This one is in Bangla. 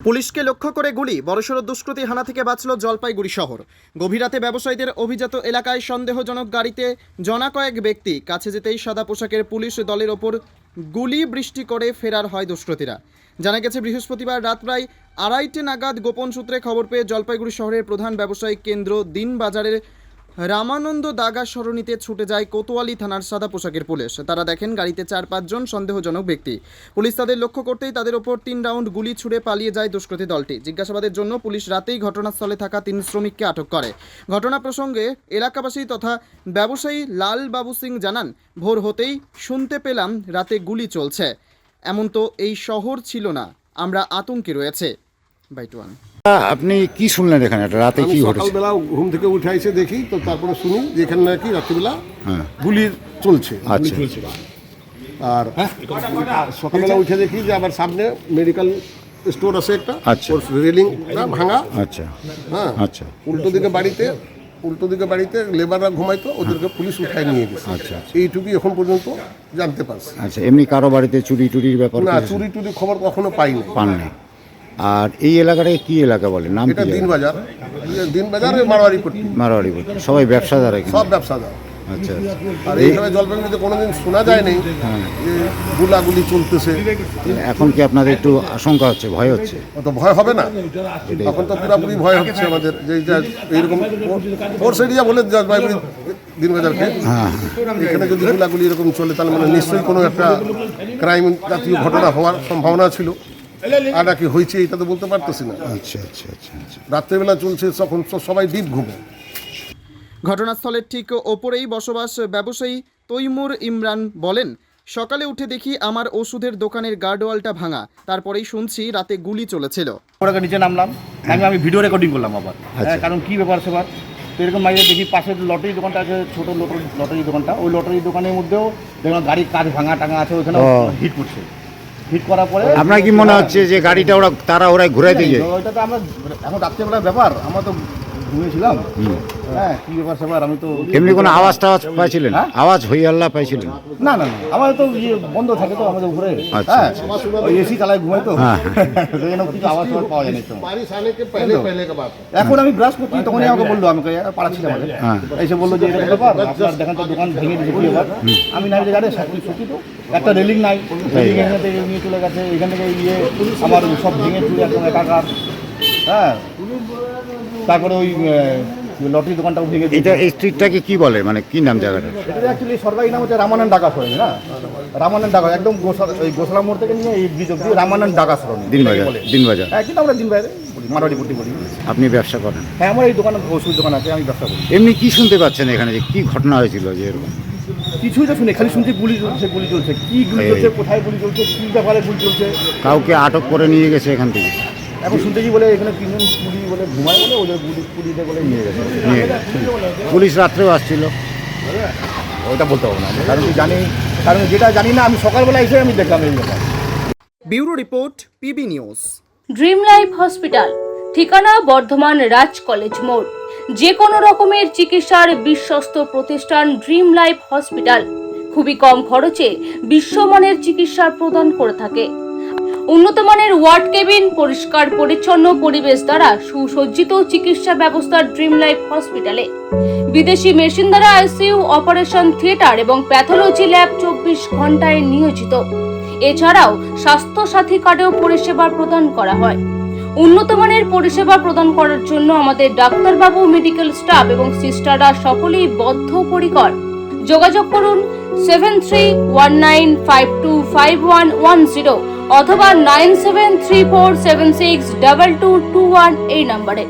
পুলিশকে লক্ষ্য করে গুলি, বড়সড় দুষ্কৃতী হানা থেকে বাঁচল জলপাইগুড়ি শহর। গভীর রাতে ব্যবসায়ীদের অভিজাত এলাকায় সন্দেহজনক গাড়িতে জনা কয়েক ব্যক্তি কাছে যেতেই সাদা পোশাকের পুলিশ দলের ওপর গুলি বৃষ্টি করে ফেরার হয় দুষ্কৃতীরা। জানা গেছে বৃহস্পতিবার রাত প্রায় 2:30 নাগাদ গোপন সূত্রে খবর পেয়ে জলপাইগুড়ি শহরের প্রধান ব্যবসায়িক কেন্দ্র দিনবাজারের রামানন্দ দাগা সরণিতে ছুটে যায় কোতোয়ালি থানার সাদা পোশাকের পুলিশ। তারা দেখেন গাড়িতে 4-5 জন সন্দেহজনক ব্যক্তি। পুলিশ তাদের লক্ষ্য করতেই তাদের ওপর 3 রাউন্ড গুলি ছুড়ে পালিয়ে যায় দুষ্কৃতী দলটি। জিজ্ঞাসাবাদের জন্য পুলিশ রাতেই ঘটনাস্থলে থাকা 3 শ্রমিককে আটক করে। ঘটনা প্রসঙ্গে এলাকাবাসী তথা ব্যবসায়ী লাল বাবু সিং জানান, ভোর হতেই শুনতে পেলাম রাতে গুলি চলছে। এমন তো এই শহর ছিল না, আমরা আতঙ্কে রয়েছে। বাইটওয়ান আপনি কি শুনলেন এখানে রাতে কি ঘটেছে? সকালবেলা ঘুম থেকে উঠে এসে দেখি, তো তারপরে শুনি যে এখানে নাকি রাত্রিবেলা গুলি চলছে। আচ্ছা। আর সকালবেলা উঠে দেখি যে আবার সামনে মেডিকেল স্টোর আছে একটা, আচ্ছা। ওর রেলিংটা ভাঙা। আচ্ছা হ্যাঁ, আচ্ছা উল্টো দিকে বাড়িতে লেবাররা ঘুমাইতো, ওদেরকে পুলিশ উঠায় নিয়ে গেছে। আচ্ছা। এইটুকুই এখন পর্যন্ত জানতে পারছি। আচ্ছা, এমনি কারো বাড়িতে চুরির ব্যাপার না, কি আছে? চুরি খবর কখনো পাইনি। পাননি। আর এই এলাকাটা কি এলাকা বলে? নাম এটা কি? দিনবাজার মারোয়ারি পট্টি, মারোয়ারি। সবাই ব্যবসাদার এখানে? সব ব্যবসাদার। আচ্ছা আর এইভাবে জলপাইগুড়িতে কোনোদিন শোনা যায় নেই যে গুলাগুলি চলতেছে। এখন কি আপনাদের একটু আশঙ্কা হচ্ছে, ভয় হচ্ছে? অত ভয় হবে না, এখন তো পুরোপুরি ভয় হচ্ছে আমাদের যে এইরকম ফোর্স এরিয়া বলে জলপাইগুড়ি দিনবাজারকে। হ্যাঁ, এখানে যদি গুলাগুলি এরকম চলে তাহলে মানে নিশ্চয়ই কোনো একটা ক্রাইম জাতীয় ঘটনা হওয়ার সম্ভাবনা ছিল। আর কি হয়েছে এটা তো বলতে পারতেছি না। আচ্ছা আচ্ছা আচ্ছা আচ্ছা। রাত্রেবেলা চলছে, তখন সবাই ডিপ ঘুমো। ঘটনাস্থলের ঠিক ওপরেই বসবাস ব্যবসায়ী তৈমুর ইমরান বলেন, সকালে উঠে দেখি আমার ওষুধের দোকানের গার্ডওয়ালটা ভাঙা, তারপরেই শুনছি রাতে গুলি চলেছিল। ওরা নিচে নামলাম, আমি ভিডিও রেকর্ডিং করলাম আবার। হ্যাঁ, কারণ কী ব্যাপার সেবার তো এরকম মাঝে দেখি পাশের লটারি দোকানটা আছে, ছোটো লটারি দোকানটা, ওই লটারি দোকানের মধ্যেও দেখলাম গাড়ির কাজ ভাঙা টাঙা আছে, ওইখানে হিট করছে। হিট করার পরে আপনার কি মনে হচ্ছে যে গাড়িটা ওরা ঘুরাই দিয়ে? ওইটা তো আমরা এখন রাত্রেবেলার ব্যাপার, আমরা তো ঘুমিয়েছিলাম। হ্যাঁ, কী ব্যাপার সেবার আমি তো এমনি কোনো আওয়াজ পাইছিলেন? আওয়াজ হই আল্লাহ পাইছিলেন? না, আমাদের তো বন্ধ থাকে তো আমাদের ঘুরে। হ্যাঁ, ওই এসি চালায় ঘুমাই তো, সেই জন্য কিছু আওয়াজ পাওয়া যায় না। এখন আমি ব্রাশ করছি, তখনই আমাকে বললো, আমাকে পাড়া ছিল আমাদের, এসে বললো যে এটা ব্যাপার আপনার দেখেন তো দোকান ভেঙে দিয়েছে এবার। আমি নাই যে গাড়ি সত্যি তো একটা রেলিং নাই, এখান থেকে নিয়ে চলে গেছে, এখান থেকে আমার সব ভেঙে চুলে একদম একাকার। হ্যাঁ, তারপরে ওই লটারি দোকানটাও ভেঙে এটা এই স্ট্রিটটাকে কি বলে, মানে কি নাম জায়গাটা? এটা অ্যাকচুয়ালি সরকারি নাম হচ্ছে রামানন্দ ডাকা সরণি। না, রামানন্দ ডাকা একদম গোসলা মোড় থেকে নিয়ে এই ব্রিজ অব্দি রামানন্দ ডাকা সরণি দিনবাজার। হ্যাঁ, কিন্তু আমরা দিনবাজারে মারোয়ারি পট্টি করি। আপনি ব্যবসা করেন? হ্যাঁ, আমার এই দোকানে ওষুধ দোকান আছে, আমি ব্যবসা করি। এমনি কি শুনতে পাচ্ছেন এখানে, যে কি ঘটনা হয়েছিল যে এরকম? কিছুই তো শুনি, খালি শুনছি গুলি চলছে। কি গুলি চলছে, কোথায় গুলি চলছে, কী ব্যাপারে গুলি চলছে? কাউকে আটক করে নিয়ে গেছে এখান থেকে? এখন শুনতেছি বলে এখানে 3 জন পুলিশ বলে ঘুমায় বলে ওদের পুলিশে বলে নিয়ে গেছে। পুলিশ রাত্রেও আসছিল? ওইটা বলতে হবে না, কারণ যেটা জানি না, আমি সকালবেলা এসে আমি দেখলাম এই ব্যাপার। Bureau report, PB news. Dream life hospital, ঠিকানা বর্ধমান রাজ কলেজ মোড়। যে কোনো রকমের চিকিৎসার বিশ্বস্ত প্রতিষ্ঠান ড্রিম লাইফ হসপিটাল খুবই কম খরচে বিশ্বমানের চিকিৎসা প্রদান করে থাকে। উন্নত মানের ওয়ার্ড কেবিন, পরিষ্কার পরিচ্ছন্ন পরিবেশ দ্বারা সুসজ্জিত চিকিৎসা ব্যবস্থা ড্রিম লাইফ হসপিটালে। বিদেশি মেশিন দ্বারা আইসিইউ, অপারেশন থিয়েটার এবং প্যাথোলজি ল্যাব 24 ঘন্টায় নিয়োজিত। এছাড়াও স্বাস্থ্য সাথী কার্ডেও পরিষেবা প্রদান করা হয়। উন্নত মানের পরিষেবা প্রদান করার জন্য আমাদের ডাক্তারবাবু, মেডিকেল স্টাফ এবং সিস্টাররা সকলেই বদ্ধপরিকর। যোগাযোগ করুন 7319525110 অথবা 9734762221 এই নম্বরে।